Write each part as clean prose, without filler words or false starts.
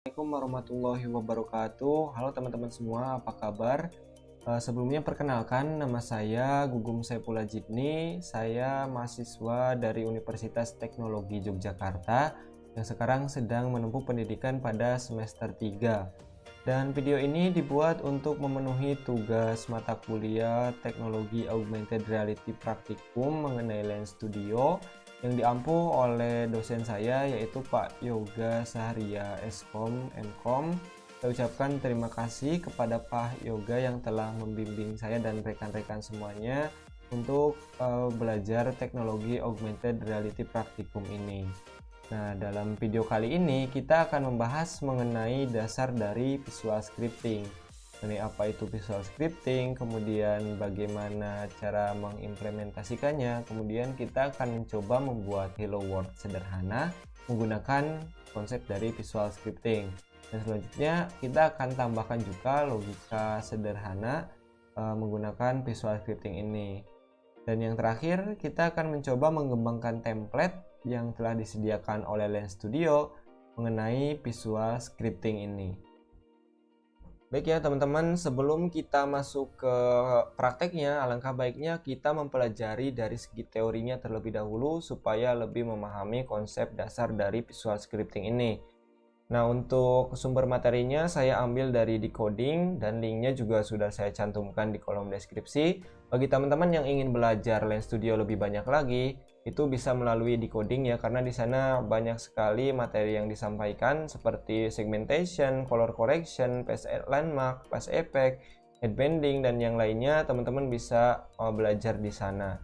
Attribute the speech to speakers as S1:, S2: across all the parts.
S1: Assalamualaikum warahmatullahi wabarakatuh. Halo teman-teman semua, apa kabar? Sebelumnya perkenalkan, nama saya Gugum Saifullah Jibni. Saya mahasiswa dari Universitas Teknologi Yogyakarta yang sekarang sedang menempuh pendidikan pada semester 3. Dan video ini dibuat untuk memenuhi tugas mata kuliah Teknologi Augmented Reality Praktikum mengenai Lens Studio yang diampuh oleh dosen saya yaitu Pak Yoga Sahria Eskom Mkom. Saya ucapkan terima kasih kepada Pak Yoga yang telah membimbing saya dan rekan-rekan semuanya untuk belajar teknologi augmented reality praktikum ini. Nah, dalam video kali ini kita akan membahas mengenai dasar dari visual scripting. Mengenai apa itu visual scripting, kemudian bagaimana cara mengimplementasikannya, kemudian kita akan mencoba membuat Hello World sederhana menggunakan konsep dari visual scripting. Dan selanjutnya kita akan tambahkan juga logika sederhana menggunakan visual scripting ini. Dan yang terakhir kita akan mencoba mengembangkan template yang telah disediakan oleh Lens Studio mengenai visual scripting ini. Baik ya teman-teman, sebelum kita masuk ke prakteknya, alangkah baiknya kita mempelajari dari segi teorinya terlebih dahulu supaya lebih memahami konsep dasar dari visual scripting ini. Nah, untuk sumber materinya saya ambil dari Decoding dan linknya juga sudah saya cantumkan di kolom deskripsi. Bagi teman-teman yang ingin belajar Lens Studio lebih banyak lagi, itu bisa melalui Decoding ya, karena di sana banyak sekali materi yang disampaikan seperti segmentation, color correction, phase landmark, phase effect, headbanding dan yang lainnya. Teman-teman bisa belajar di sana.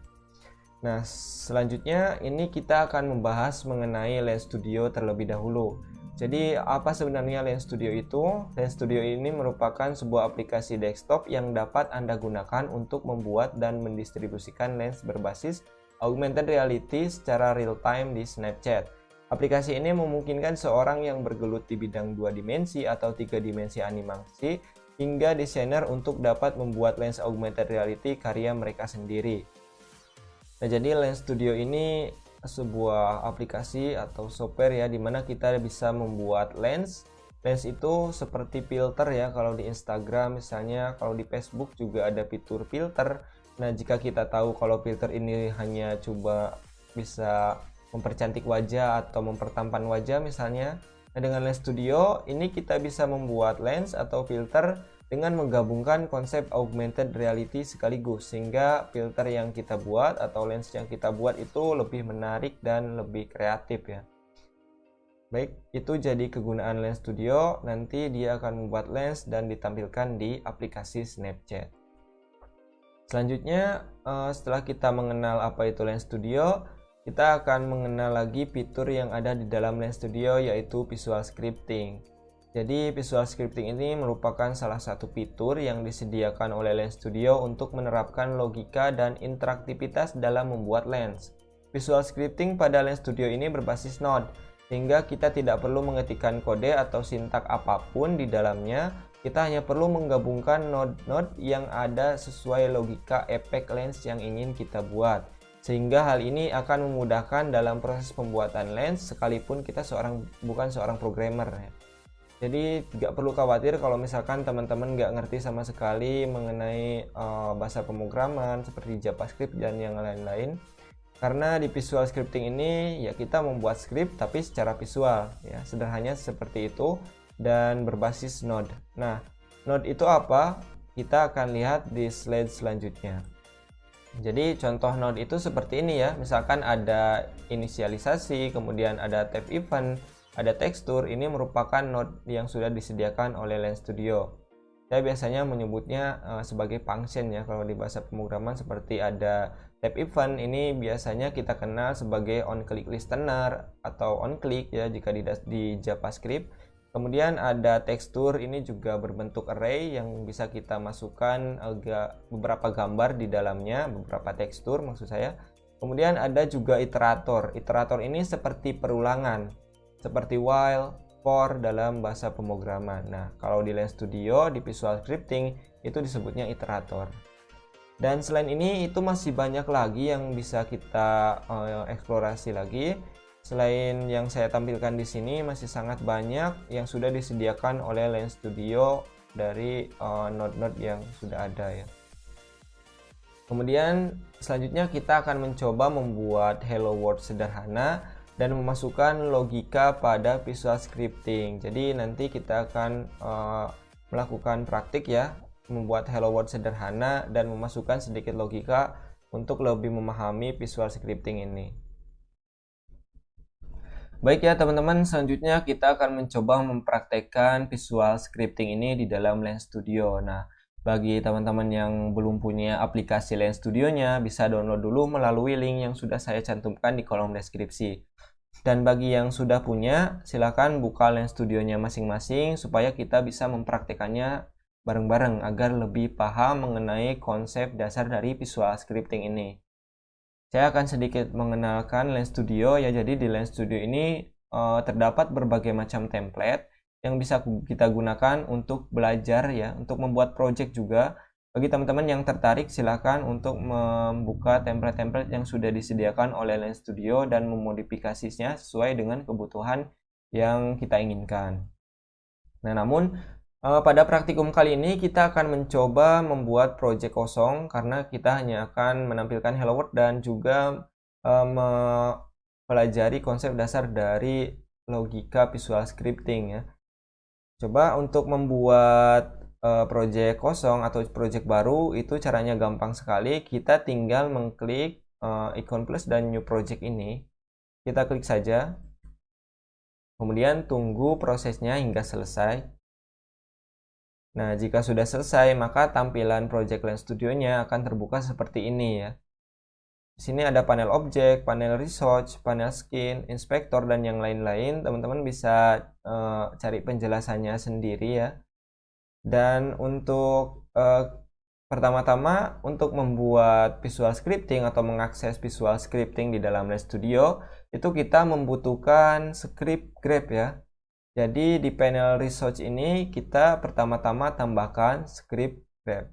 S1: Nah, selanjutnya ini kita akan membahas mengenai Lens Studio terlebih dahulu. Jadi, apa sebenarnya Lens Studio itu? Lens Studio ini merupakan sebuah aplikasi desktop yang dapat Anda gunakan untuk membuat dan mendistribusikan lens berbasis augmented reality secara real-time di Snapchat. Aplikasi ini memungkinkan seorang yang bergelut di bidang 2 dimensi atau 3 dimensi animasi hingga desainer untuk dapat membuat lens augmented reality karya mereka sendiri. Nah, jadi Lens Studio ini sebuah aplikasi atau software ya, dimana kita bisa membuat lens. Lens itu seperti filter ya, kalau di Instagram misalnya, kalau di Facebook juga ada fitur filter. Nah, jika kita tahu kalau filter ini hanya coba bisa mempercantik wajah atau mempertampan wajah misalnya, nah dengan Lens Studio ini kita bisa membuat lens atau filter dengan menggabungkan konsep augmented reality sekaligus, sehingga filter yang kita buat atau lens yang kita buat itu lebih menarik dan lebih kreatif ya. Baik, itu jadi kegunaan Lens Studio. Nanti dia akan membuat lens dan ditampilkan di aplikasi Snapchat. Selanjutnya, setelah kita mengenal apa itu Lens Studio, kita akan mengenal lagi fitur yang ada di dalam Lens Studio, yaitu visual scripting. Jadi visual scripting ini merupakan salah satu fitur yang disediakan oleh Lens Studio untuk menerapkan logika dan interaktivitas dalam membuat lens. Visual scripting pada Lens Studio ini berbasis Node, sehingga kita tidak perlu mengetikkan kode atau sintak apapun di dalamnya. Kita hanya perlu menggabungkan node-node yang ada sesuai logika efek lens yang ingin kita buat. Sehingga hal ini akan memudahkan dalam proses pembuatan lens sekalipun kita bukan seorang programmer ya. Jadi tidak perlu khawatir kalau misalkan teman-teman nggak ngerti sama sekali mengenai bahasa pemrograman seperti JavaScript dan yang lain-lain. Karena di visual scripting ini ya kita membuat script tapi secara visual ya, sederhananya seperti itu dan berbasis Node. Nah, Node itu apa? Kita akan lihat di slide selanjutnya. Jadi contoh Node itu seperti ini ya, misalkan ada inisialisasi, kemudian ada tab event, ada tekstur. Ini merupakan node yang sudah disediakan oleh Lens Studio. Saya biasanya menyebutnya sebagai function ya, kalau di bahasa pemrograman seperti ada tab event, ini biasanya kita kenal sebagai on-click listener atau on-click ya jika di JavaScript. Kemudian ada tekstur, ini juga berbentuk array yang bisa kita masukkan beberapa gambar di dalamnya, beberapa tekstur maksud saya. Kemudian ada juga iterator. Iterator ini seperti perulangan, seperti while, for dalam bahasa pemrograman. Nah, kalau di Lens Studio, di visual scripting, itu disebutnya iterator. Dan selain ini, itu masih banyak lagi yang bisa kita eksplorasi lagi. selain yang saya tampilkan di sini, masih sangat banyak yang sudah disediakan oleh Lens Studio dari node-node yang sudah ada ya. Kemudian selanjutnya kita akan mencoba membuat Hello World sederhana dan memasukkan logika pada visual scripting. Jadi nanti kita akan melakukan praktik ya, membuat Hello World sederhana dan memasukkan sedikit logika untuk lebih memahami visual scripting ini. Baik ya teman-teman, selanjutnya kita akan mencoba mempraktekkan visual scripting ini di dalam Lens Studio. Nah, bagi teman-teman yang belum punya aplikasi Lens Studio-nya, bisa download dulu melalui link yang sudah saya cantumkan di kolom deskripsi. Dan bagi yang sudah punya, silakan buka Lens Studio-nya masing-masing supaya kita bisa mempraktekannya bareng-bareng agar lebih paham mengenai konsep dasar dari visual scripting ini. Saya akan sedikit mengenalkan Lens Studio ya. Jadi di Lens Studio ini terdapat berbagai macam template yang bisa kita gunakan untuk belajar ya, untuk membuat project juga. Bagi teman-teman yang tertarik, silakan untuk membuka template-template yang sudah disediakan oleh Lens Studio dan memodifikasinya sesuai dengan kebutuhan yang kita inginkan. Nah, namun pada praktikum kali ini kita akan mencoba membuat project kosong karena kita hanya akan menampilkan Hello World dan juga mempelajari konsep dasar dari logika visual scripting ya. Coba untuk membuat project kosong atau project baru itu caranya gampang sekali. Kita tinggal mengklik ikon plus dan new project ini. Kita klik saja. Kemudian tunggu prosesnya hingga selesai. Nah, jika sudah selesai, maka tampilan Project Lens Studio-nya akan terbuka seperti ini ya. Di sini ada panel objek, panel research, panel skin, inspektor, dan yang lain-lain. Teman-teman bisa cari penjelasannya sendiri ya. Dan untuk pertama-tama, untuk membuat visual scripting atau mengakses visual scripting di dalam Lens Studio, itu kita membutuhkan script grep ya. Jadi di panel research ini kita pertama-tama tambahkan script grep.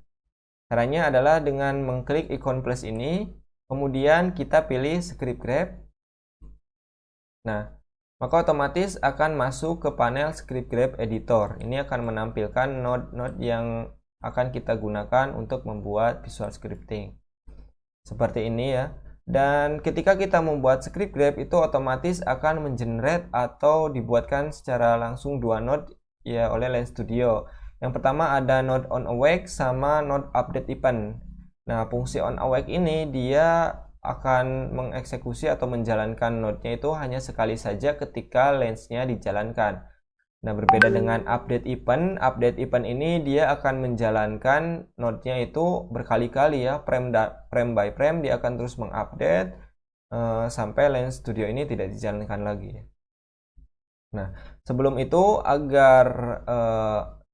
S1: Caranya adalah dengan mengklik ikon plus ini, kemudian kita pilih script grep. Nah, maka otomatis akan masuk ke panel script grep editor. Ini akan menampilkan node-node yang akan kita gunakan untuk membuat visual scripting. Seperti ini ya. Dan ketika kita membuat script grep itu otomatis akan mengenerate atau dibuatkan secara langsung dua node ya oleh Lens Studio. Yang pertama ada node on awake sama node update event. Nah, fungsi on awake ini dia akan mengeksekusi atau menjalankan node-nya itu hanya sekali saja ketika lensnya dijalankan. Nah, berbeda dengan update event ini dia akan menjalankan node-nya itu berkali-kali ya, frame by frame dia akan terus mengupdate sampai Lens Studio ini tidak dijalankan lagi. Nah, sebelum itu agar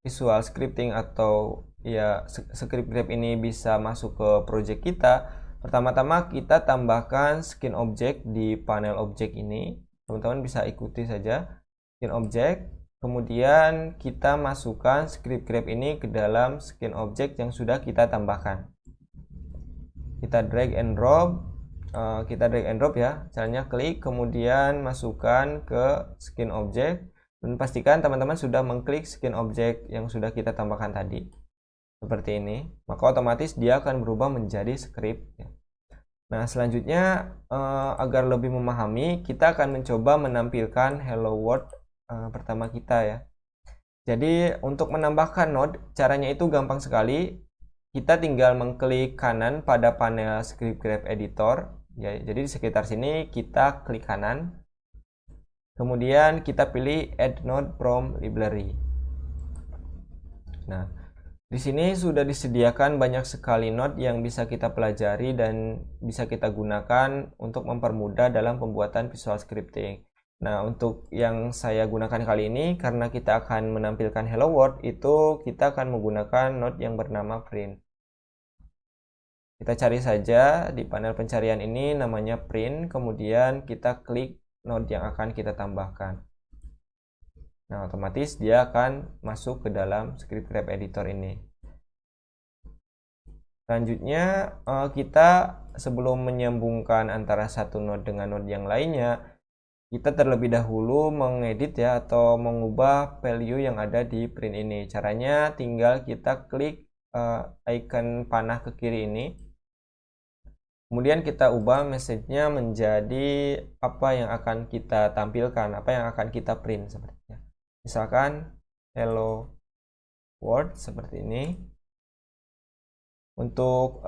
S1: visual scripting atau ya script grep ini bisa masuk ke project kita, pertama-tama kita tambahkan skin object di panel object ini. Teman-teman bisa ikuti saja skin object. Kemudian kita masukkan script grep ini ke dalam skin object yang sudah kita tambahkan. Kita drag and drop, ya. Caranya klik, kemudian masukkan ke skin object dan pastikan teman-teman sudah mengklik skin object yang sudah kita tambahkan tadi. Seperti ini, maka otomatis dia akan berubah menjadi script. Nah, selanjutnya agar lebih memahami, kita akan mencoba menampilkan Hello World pertama kita ya. Jadi untuk menambahkan node caranya itu gampang sekali. Kita tinggal mengklik kanan pada panel script grep editor ya. Jadi di sekitar sini kita klik kanan. Kemudian kita pilih add node from library. Nah, di sini sudah disediakan banyak sekali node yang bisa kita pelajari dan bisa kita gunakan untuk mempermudah dalam pembuatan visual scripting. Nah, untuk yang saya gunakan kali ini, karena kita akan menampilkan Hello World, itu kita akan menggunakan node yang bernama print. Kita cari saja di panel pencarian ini namanya print, kemudian kita klik node yang akan kita tambahkan. Nah, otomatis dia akan masuk ke dalam script grep editor ini. Selanjutnya, kita sebelum menyambungkan antara satu node dengan node yang lainnya, kita terlebih dahulu mengedit ya atau mengubah value yang ada di print ini. Caranya tinggal kita klik icon panah ke kiri ini. Kemudian kita ubah message-nya menjadi apa yang akan kita tampilkan, apa yang akan kita print sepertinya. Misalkan hello world seperti ini. Untuk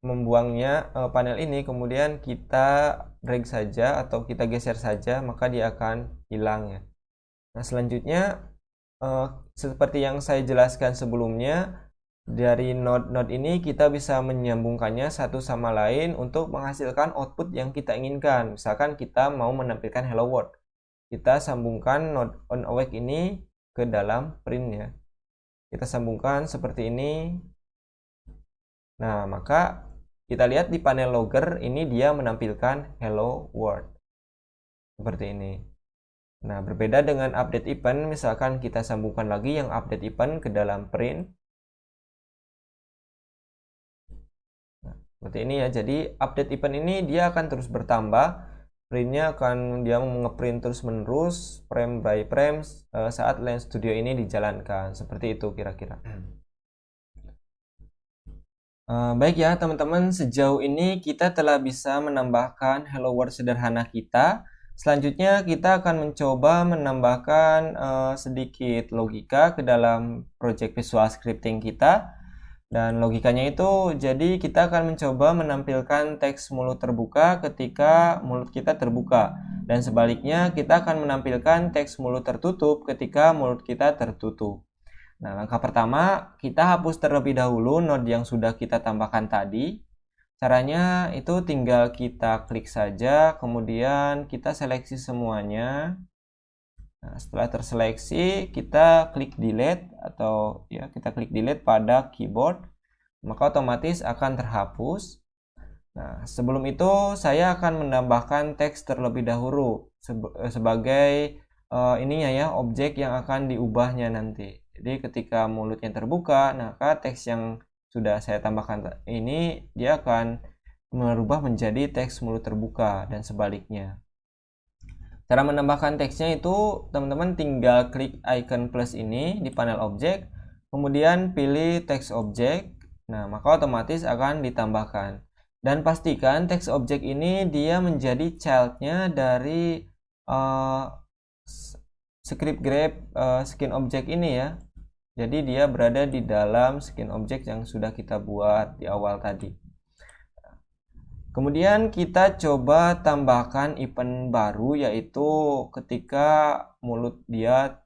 S1: membuangnya panel ini, kemudian kita drag saja atau kita geser saja, maka dia akan hilang ya. Nah, selanjutnya seperti yang saya jelaskan sebelumnya, dari node-node ini kita bisa menyambungkannya satu sama lain untuk menghasilkan output yang kita inginkan. Misalkan kita mau menampilkan hello world, kita sambungkan node onAwake ini ke dalam print ya. Kita sambungkan seperti ini. Nah, maka kita lihat di panel logger ini dia menampilkan hello world seperti ini. Nah, berbeda dengan update event, misalkan kita sambungkan lagi yang update event ke dalam print. Nah, seperti ini ya. Jadi update event ini dia akan terus bertambah. Printnya akan dia ngeprint terus menerus frame by frame saat Lens Studio ini dijalankan. Seperti itu kira-kira. Baik ya teman-teman, sejauh ini kita telah bisa menambahkan hello world sederhana kita. Selanjutnya kita akan mencoba menambahkan sedikit logika ke dalam project visual scripting kita. Dan logikanya itu, jadi kita akan mencoba menampilkan teks mulut terbuka ketika mulut kita terbuka. Dan sebaliknya kita akan menampilkan teks mulut tertutup ketika mulut kita tertutup. Nah, langkah pertama, kita hapus terlebih dahulu node yang sudah kita tambahkan tadi. Caranya itu tinggal kita klik saja, kemudian kita seleksi semuanya. Nah, setelah terseleksi, kita klik delete atau ya kita klik delete pada keyboard, maka otomatis akan terhapus. Nah, sebelum itu saya akan menambahkan teks terlebih dahulu sebagai ininya ya, objek yang akan diubahnya nanti. Jadi ketika mulutnya terbuka, maka teks yang sudah saya tambahkan ini dia akan merubah menjadi teks mulut terbuka dan sebaliknya. Cara menambahkan teksnya itu teman-teman tinggal klik icon plus ini di panel objek, kemudian pilih teks objek. Nah, maka otomatis akan ditambahkan. Dan pastikan teks objek ini dia menjadi child-nya dari script grep skin object ini ya. Jadi dia berada di dalam skin object yang sudah kita buat di awal tadi. Kemudian kita coba tambahkan event baru, yaitu ketika mulut dia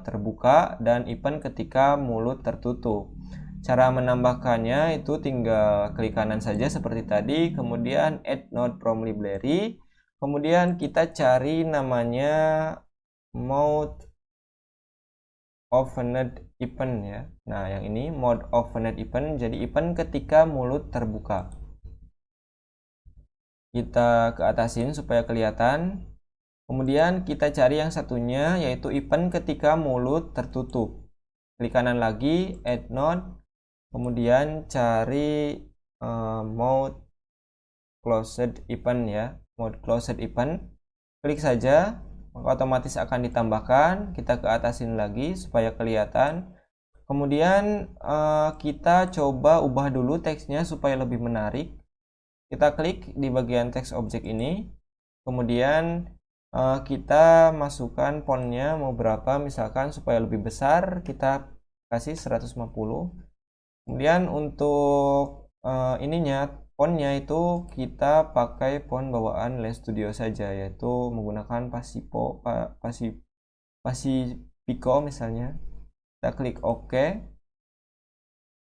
S1: terbuka dan event ketika mulut tertutup. Cara menambahkannya itu tinggal klik kanan saja seperti tadi, kemudian add node from library, kemudian kita cari namanya mode opened event ya. Nah, yang ini mode opened event, jadi event ketika mulut terbuka. Kita ke atasin supaya kelihatan. Kemudian kita cari yang satunya, yaitu event ketika mulut tertutup. Klik kanan lagi, add node, kemudian cari mode closed event ya, mode closed event. Klik saja, maka otomatis akan ditambahkan. Kita ke atasin lagi supaya kelihatan. Kemudian kita coba ubah dulu teksnya supaya lebih menarik. Kita klik di bagian teks objek ini, kemudian kita masukkan fontnya mau berapa, misalkan supaya lebih besar kita kasih 150. Kemudian untuk ininya fontnya itu kita pakai font bawaan Lens Studio saja, yaitu menggunakan Pacifico misalnya. Kita klik OK.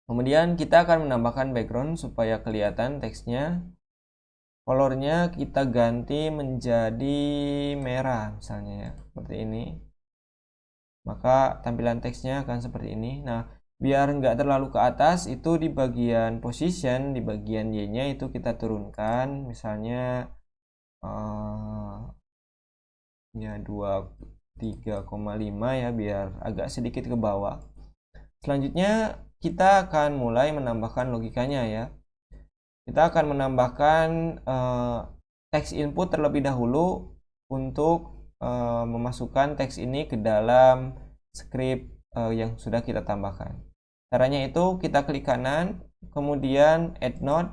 S1: Kemudian kita akan menambahkan background supaya kelihatan teksnya. Colornya kita ganti menjadi merah misalnya ya, seperti ini. Maka tampilan teksnya akan seperti ini. Nah, biar nggak terlalu ke atas, itu di bagian position, di bagian Y-nya itu kita turunkan, misalnya ya 23,5 ya, biar agak sedikit ke bawah. Selanjutnya kita akan mulai menambahkan logikanya ya. Kita akan menambahkan text input terlebih dahulu untuk memasukkan teks ini ke dalam script yang sudah kita tambahkan. Caranya itu kita klik kanan, kemudian add node,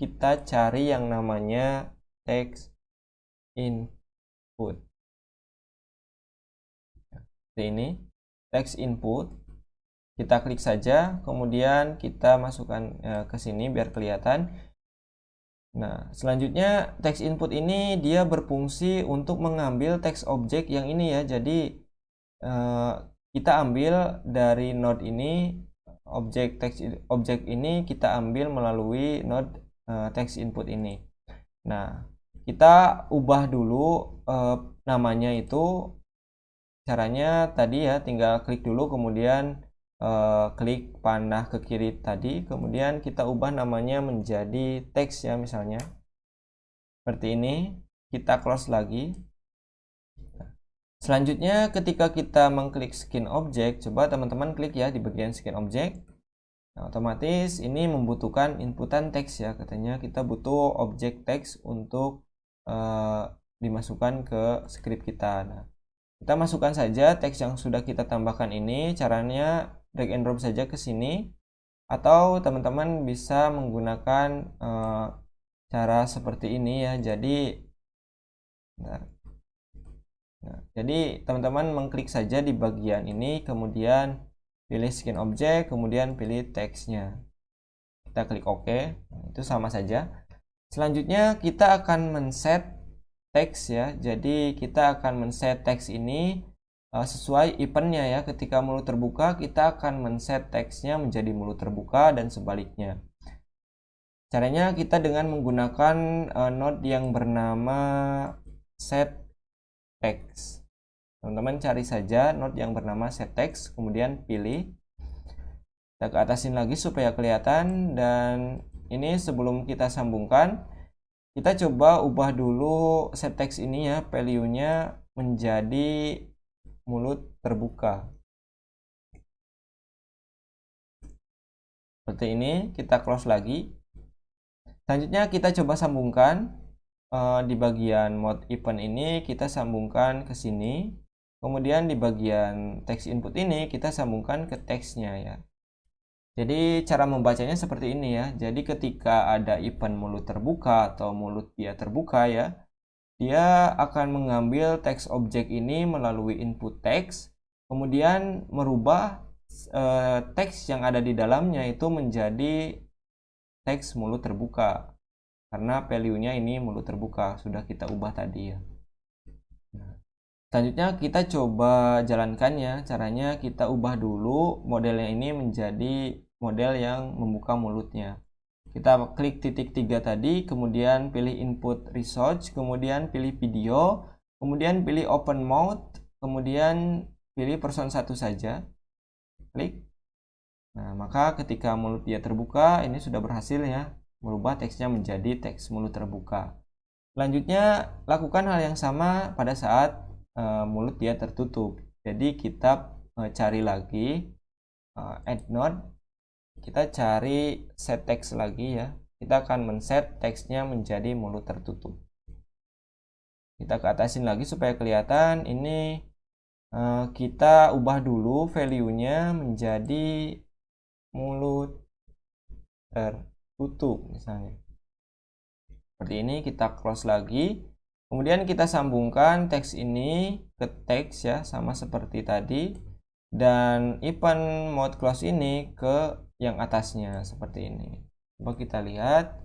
S1: kita cari yang namanya text input. Seperti ini, text input. Kita klik saja, kemudian kita masukkan ke sini biar kelihatan. Nah, selanjutnya text input ini dia berfungsi untuk mengambil text object yang ini ya. Jadi kita ambil dari node ini, objek text object ini kita ambil melalui node text input ini. Nah, kita ubah dulu namanya itu. Caranya tadi ya, tinggal klik dulu, kemudian klik panah ke kiri tadi, kemudian kita ubah namanya menjadi teks ya, misalnya seperti ini. Kita close lagi. Selanjutnya ketika kita mengklik skin object, coba teman-teman klik ya di bagian skin object. Nah, otomatis ini membutuhkan inputan teks ya, katanya kita butuh objek teks untuk dimasukkan ke script kita. Nah, kita masukkan saja teks yang sudah kita tambahkan ini. Caranya drag and drop saja ke sini, atau teman-teman bisa menggunakan cara seperti ini ya. Jadi teman-teman mengklik saja di bagian ini, kemudian pilih skin object, kemudian pilih teksnya. Kita klik OK. Itu sama saja. Selanjutnya kita akan men-set teks ya. Jadi kita akan men-set teks ini sesuai eventnya ya. Ketika mulut terbuka, kita akan men-set teksnya menjadi mulut terbuka dan sebaliknya. Caranya kita dengan menggunakan node yang bernama set text. Teman-teman cari saja node yang bernama set text, kemudian pilih. Kita ke atasin lagi supaya kelihatan, dan ini sebelum kita sambungkan, kita coba ubah dulu set text ini ya, value-nya menjadi mulut terbuka. Seperti ini, kita close lagi. Selanjutnya kita coba sambungkan di bagian mode event ini, kita sambungkan ke sini. Kemudian di bagian text input ini kita sambungkan ke teksnya ya. Jadi cara membacanya seperti ini ya. Jadi ketika ada event mulut terbuka atau mulut dia terbuka ya, dia akan mengambil teks objek ini melalui input teks, kemudian merubah teks yang ada di dalamnya itu menjadi teks mulut terbuka. Karena value-nya ini mulut terbuka, sudah kita ubah tadi ya. Selanjutnya kita coba jalankannya. Caranya kita ubah dulu modelnya ini menjadi model yang membuka mulutnya. Kita klik titik 3 tadi, kemudian pilih input research, kemudian pilih video, kemudian pilih open mouth, kemudian pilih person 1 saja. Klik. Nah, maka ketika mulut dia terbuka, ini sudah berhasil ya, merubah teksnya menjadi teks mulut terbuka. Selanjutnya, lakukan hal yang sama pada saat mulut dia tertutup. Jadi kita cari lagi add node, kita cari set text lagi ya. Kita akan men-set teksnya menjadi mulut tertutup. Kita ke atasin lagi supaya kelihatan. Ini kita ubah dulu value-nya menjadi mulut tertutup misalnya. Seperti ini, kita close lagi. Kemudian kita sambungkan teks ini ke teks ya, sama seperti tadi. Dan event mode close ini ke yang atasnya seperti ini. Coba kita lihat.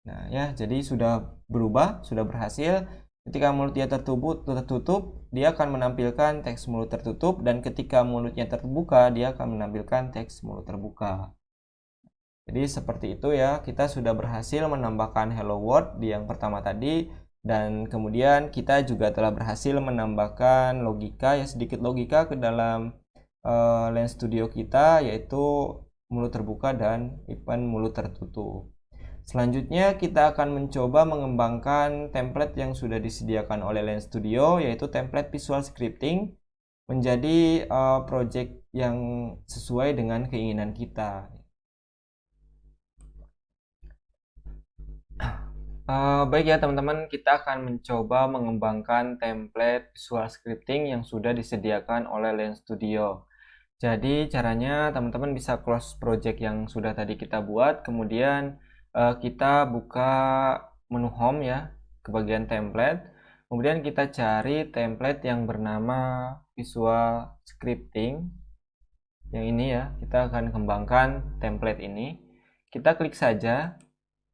S1: Nah ya, jadi sudah berubah, sudah berhasil. Ketika mulut dia tertutup, dia akan menampilkan teks mulut tertutup, dan ketika mulutnya terbuka, dia akan menampilkan teks mulut terbuka. Jadi seperti itu ya, kita sudah berhasil menambahkan hello world di yang pertama tadi, dan kemudian kita juga telah berhasil menambahkan logika ya, sedikit logika ke dalam Lens Studio kita, yaitu mulut terbuka dan event mulut tertutup. Selanjutnya kita akan mencoba mengembangkan template yang sudah disediakan oleh Lens Studio, yaitu template visual scripting, menjadi project yang sesuai dengan keinginan kita. Baik ya teman-teman, kita akan mencoba mengembangkan template visual scripting yang sudah disediakan oleh Lens Studio. Jadi caranya teman-teman bisa close project yang sudah tadi kita buat, kemudian kita buka menu home ya, ke bagian template. Kemudian kita cari template yang bernama visual scripting. Yang ini ya, kita akan kembangkan template ini. Kita klik saja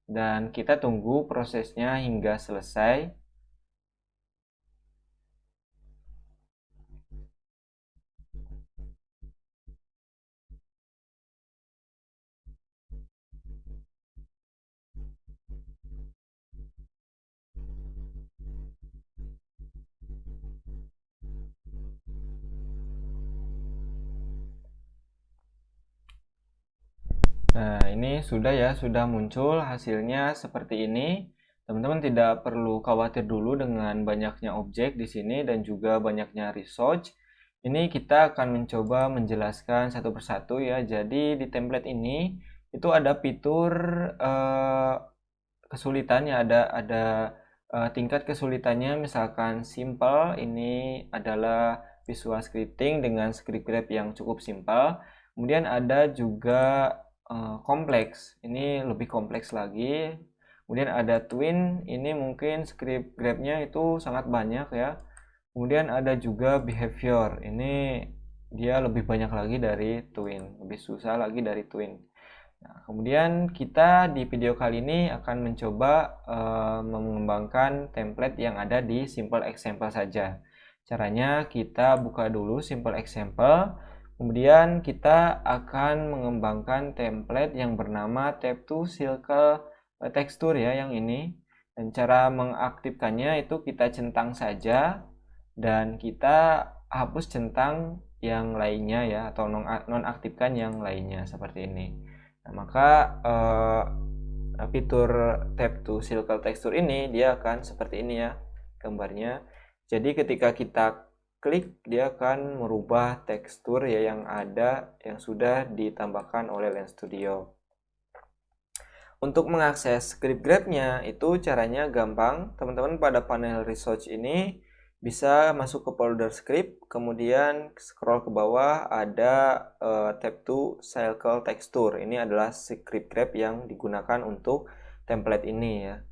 S1: dan kita tunggu prosesnya hingga selesai. Nah, ini sudah ya, sudah muncul hasilnya seperti ini. Teman-teman tidak perlu khawatir dulu dengan banyaknya objek di sini dan juga banyaknya resource. Ini kita akan mencoba menjelaskan satu persatu ya. Jadi di template ini itu ada fitur kesulitannya, ada tingkat kesulitannya, misalkan simple, ini adalah visual scripting dengan script grab yang cukup simpel. Kemudian ada juga kompleks, ini lebih kompleks lagi. Kemudian ada twin, ini mungkin script grabnya itu sangat banyak ya. Kemudian ada juga behavior, ini dia lebih banyak lagi dari twin, lebih susah lagi dari twin. Nah, kemudian kita di video kali ini akan mencoba mengembangkan template yang ada di Simple Example saja. Caranya kita buka dulu Simple Example, kemudian kita akan mengembangkan template yang bernama Tab to Circle Texture ya, yang ini. Dan cara mengaktifkannya itu kita centang saja dan kita hapus centang yang lainnya ya, atau nonaktifkan yang lainnya seperti ini. Nah, maka fitur Tab to Circle Texture ini dia akan seperti ini ya gambarnya. Jadi ketika kita klik, dia akan merubah tekstur ya yang ada, yang sudah ditambahkan oleh Lens Studio. Untuk mengakses script grabnya itu caranya gampang. Teman-teman pada panel research ini bisa masuk ke folder script, kemudian scroll ke bawah ada tab to circle texture. Ini adalah script grab yang digunakan untuk template ini ya.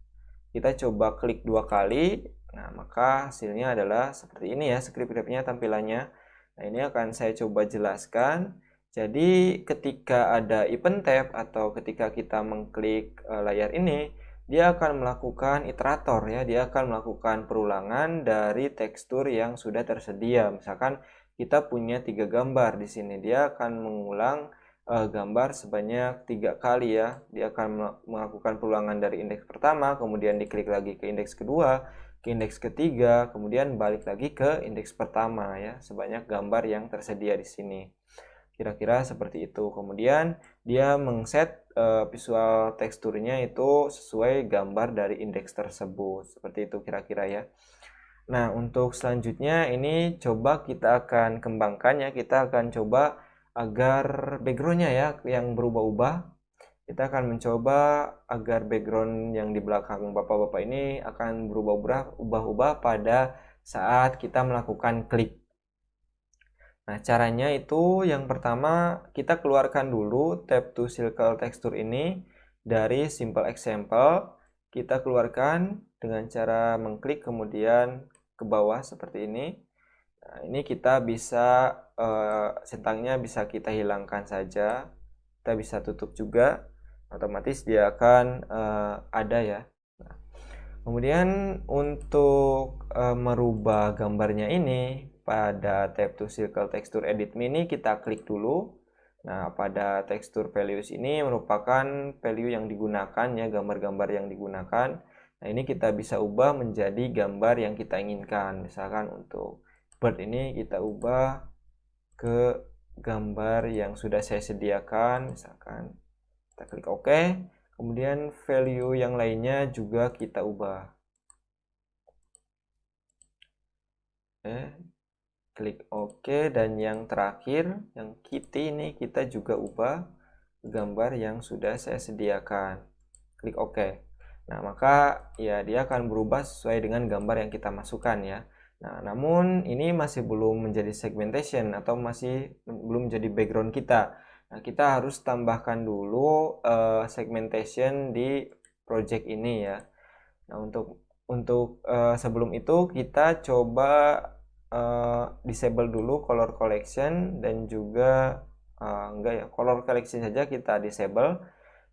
S1: Kita coba klik 2 kali. Nah, maka hasilnya adalah seperti ini ya script grabnya tampilannya. Nah, ini akan saya coba jelaskan. Jadi ketika ada event tab atau ketika kita mengklik layar ini, dia akan melakukan iterator ya, dia akan melakukan perulangan dari tekstur yang sudah tersedia. Misalkan kita punya 3 gambar di sini, dia akan mengulang gambar sebanyak 3 kali ya. Dia akan melakukan perulangan dari indeks pertama, kemudian diklik lagi ke indeks kedua, ke indeks ketiga, kemudian balik lagi ke indeks pertama ya, sebanyak gambar yang tersedia di sini. Kira-kira seperti itu. Kemudian dia mengset visual teksturnya itu sesuai gambar dari indeks tersebut. Seperti itu kira-kira ya. Nah, untuk selanjutnya ini coba kita akan kembangkan ya. Kita akan coba agar backgroundnya ya yang berubah-ubah. Kita akan mencoba agar background yang di belakang bapak-bapak ini akan berubah-ubah pada saat kita melakukan klik. Nah, caranya itu yang pertama kita keluarkan dulu tab to circle texture ini dari simple example. Kita keluarkan dengan cara mengklik kemudian ke bawah seperti ini. Nah, ini kita bisa centangnya bisa kita hilangkan saja. Kita bisa tutup juga. Otomatis dia akan ada ya. Nah, kemudian untuk merubah gambarnya ini pada tab to circle texture edit mini kita klik dulu. Nah, pada tekstur values ini merupakan value yang digunakan ya, gambar-gambar yang digunakan. Nah, ini kita bisa ubah menjadi gambar yang kita inginkan. Misalkan untuk bird ini kita ubah ke gambar yang sudah saya sediakan. Misalkan kita klik OK. Kemudian value yang lainnya juga kita ubah. Oke. Klik OK, dan yang terakhir yang kitty ini kita juga ubah gambar yang sudah saya sediakan. Klik OK. Nah, maka ya dia akan berubah sesuai dengan gambar yang kita masukkan ya. Nah, namun ini masih belum menjadi segmentation atau masih belum menjadi background kita. Nah, kita harus tambahkan dulu segmentation di project ini ya. Nah, untuk sebelum itu kita coba disable dulu color collection dan juga enggak ya, color collection saja kita disable.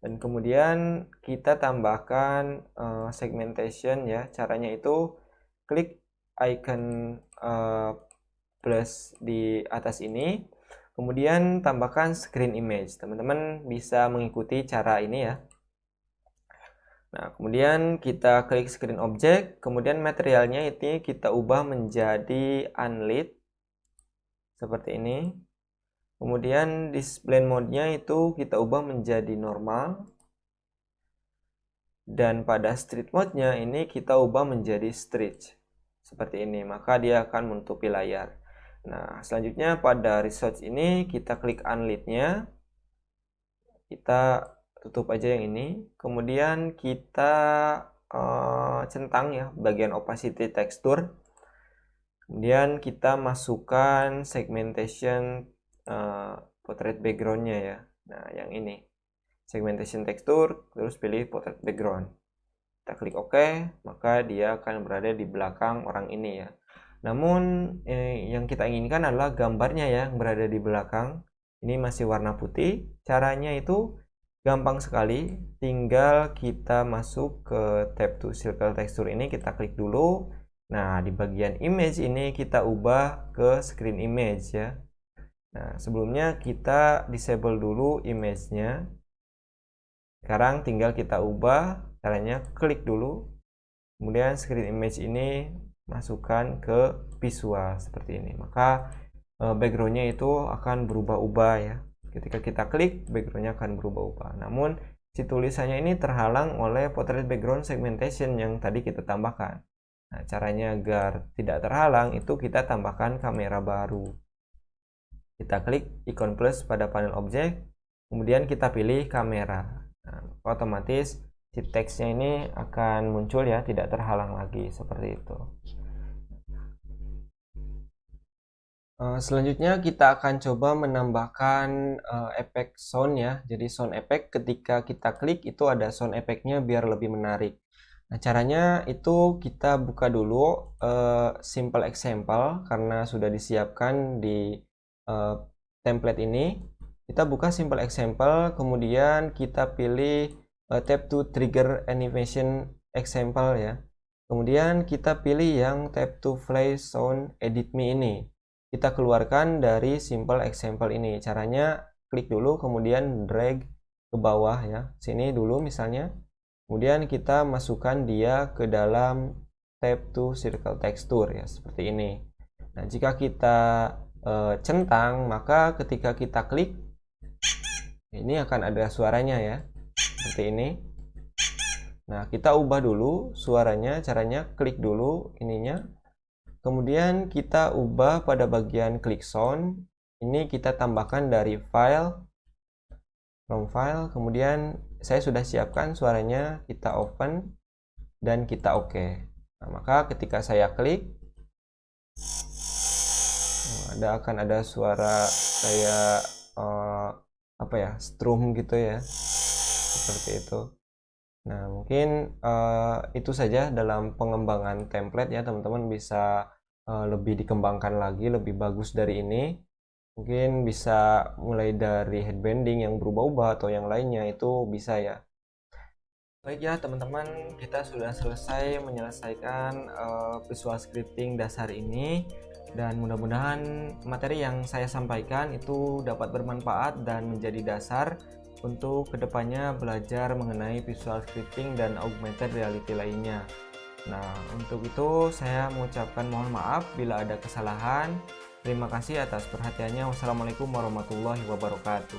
S1: Dan kemudian kita tambahkan segmentation ya. Caranya itu klik icon plus di atas ini. Kemudian tambahkan screen image. Teman-teman bisa mengikuti cara ini ya. Nah, kemudian kita klik screen object. Kemudian materialnya itu kita ubah menjadi unlit. Seperti ini. Kemudian display mode-nya itu kita ubah menjadi normal. Dan pada street mode-nya ini kita ubah menjadi stretch. Seperti ini, maka dia akan menutupi layar. Nah, selanjutnya pada research ini kita klik unlit-nya. Kita tutup aja yang ini. Kemudian kita centang ya bagian opacity tekstur. Kemudian kita masukkan segmentation portrait background-nya ya. Nah, yang ini. Segmentation tekstur, terus pilih portrait background. Kita klik OK, maka dia akan berada di belakang orang ini ya. Namun yang kita inginkan adalah gambarnya ya yang berada di belakang. Ini masih warna putih. Caranya itu gampang sekali. Tinggal kita masuk ke tab to circle texture ini, kita klik dulu. Nah, di bagian image ini kita ubah ke screen image ya. Nah, sebelumnya kita disable dulu image-nya. Sekarang tinggal kita ubah, caranya klik dulu. Kemudian screen image ini masukkan ke visual seperti ini. Maka background-nya itu akan berubah-ubah ya. Ketika kita klik, background-nya akan berubah-ubah. Namun si tulisannya ini terhalang oleh portrait background segmentation yang tadi kita tambahkan. Nah, caranya agar tidak terhalang itu kita tambahkan kamera baru. Kita klik ikon plus pada panel objek, kemudian kita pilih kamera. Nah, otomatis si teksnya ini akan muncul ya, tidak terhalang lagi seperti itu. Selanjutnya kita akan coba menambahkan efek sound ya. Jadi sound effect ketika kita klik itu ada sound effect-nya biar lebih menarik. Nah, caranya itu kita buka dulu simple example karena sudah disiapkan di template ini. Kita buka simple example, kemudian kita pilih tab to trigger animation example ya. Kemudian kita pilih yang tab to play sound edit me ini. Kita keluarkan dari simple example ini. Caranya klik dulu, kemudian drag ke bawah ya. Sini dulu misalnya. Kemudian kita masukkan dia ke dalam tab to circle texture ya, seperti ini. Nah, jika kita centang, maka ketika kita klik ini akan ada suaranya ya, seperti ini. Nah, kita ubah dulu suaranya, caranya klik dulu ininya. Kemudian kita ubah pada bagian klik sound. Ini kita tambahkan dari file, from file. Kemudian saya sudah siapkan suaranya, kita open dan kita OK. Nah, maka ketika saya klik, akan ada suara kayak apa ya, strum gitu ya, seperti itu. Nah, mungkin itu saja dalam pengembangan template ya, teman-teman bisa lebih dikembangkan lagi, lebih bagus dari ini. Mungkin bisa mulai dari headbanding yang berubah-ubah atau yang lainnya, itu bisa ya. Baik ya teman-teman, kita sudah selesai menyelesaikan visual scripting dasar ini. Dan mudah-mudahan materi yang saya sampaikan itu dapat bermanfaat dan menjadi dasar untuk kedepannya belajar mengenai visual scripting dan augmented reality lainnya. Nah, untuk itu saya mengucapkan mohon maaf bila ada kesalahan. Terima kasih atas perhatiannya. Wassalamualaikum warahmatullahi wabarakatuh.